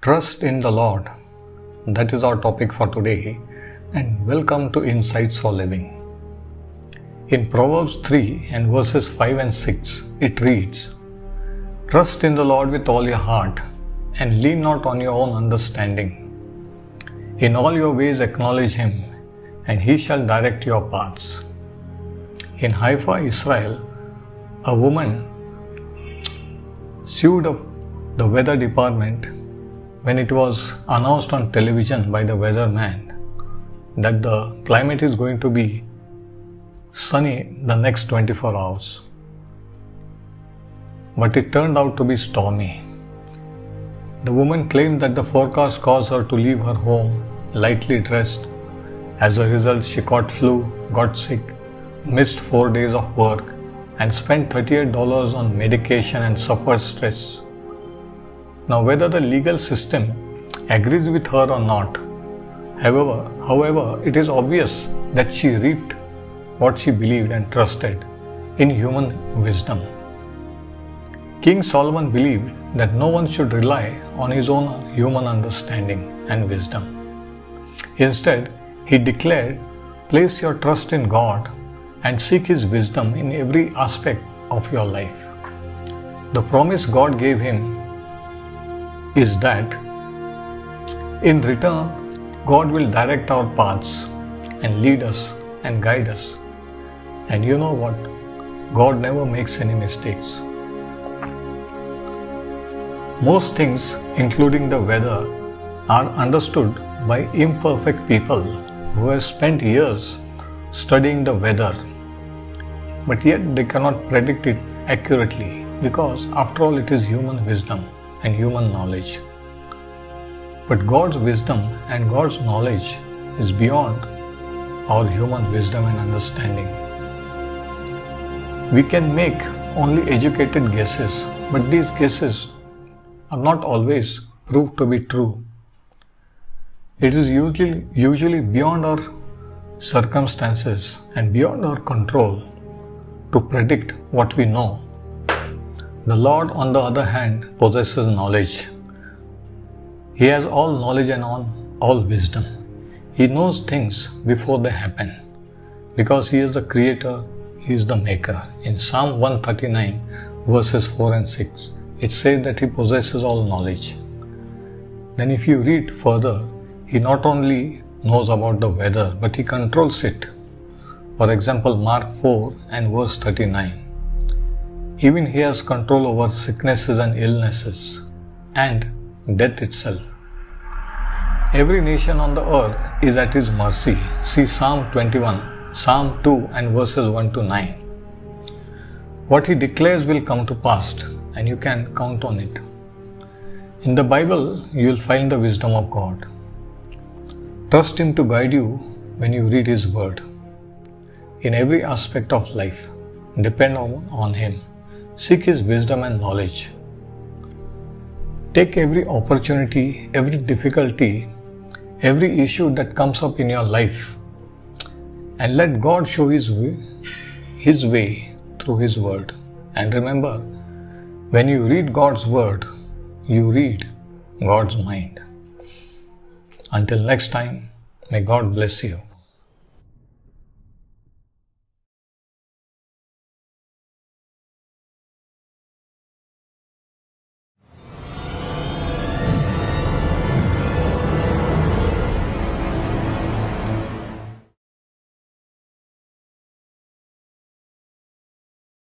Trust in the Lord. That is our topic for today, and welcome to Insights for Living. In Proverbs 3 and verses 5 and 6, it reads, "Trust in the Lord with all your heart, and lean not on your own understanding. In all your ways acknowledge Him, and He shall direct your paths." In Haifa, Israel, a woman sued up the weather department when it was announced on television by the weatherman that the climate is going to be sunny the next 24 hours. But it turned out to be stormy. The woman claimed that the forecast caused her to leave her home lightly dressed. As a result, she caught flu, got sick, missed 4 days of work, and spent $38 on medication and suffered stress. Now, whether the legal system agrees with her or not, however, it is obvious that she reaped what she believed and trusted in human wisdom. King Solomon believed that no one should rely on his own human understanding and wisdom. Instead, he declared, "Place your trust in God and seek His wisdom in every aspect of your life." The promise God gave him is that in return, God will direct our paths and lead us and guide us. And you know what? God never makes any mistakes. Most things, including the weather, are understood by imperfect people who have spent years studying the weather, but yet they cannot predict it accurately because, after all, it is human wisdom and human knowledge. But God's wisdom and God's knowledge is beyond our human wisdom and understanding. We can make only educated guesses, but these guesses are not always proved to be true. It is usually beyond our circumstances and beyond our control to predict what we know. The Lord, on the other hand, possesses knowledge. He has all knowledge and all wisdom. He knows things before they happen because He is the Creator, He is the Maker. In Psalm 139 verses 4 and 6, it says that He possesses all knowledge. Then if you read further, He not only knows about the weather, but He controls it. For example, Mark 4 and verse 39. Even He has control over sicknesses and illnesses and death itself. Every nation on the earth is at His mercy. See Psalm 21, Psalm 2 and verses 1 to 9. What He declares will come to pass, and you can count on it. In the Bible, you will find the wisdom of God. Trust Him to guide you when you read His Word. In every aspect of life, depend on Him. Seek His wisdom and knowledge. Take every opportunity, every difficulty, every issue that comes up in your life, and let God show His way through His Word. And remember, when you read God's Word, you read God's mind. Until next time, may God bless you.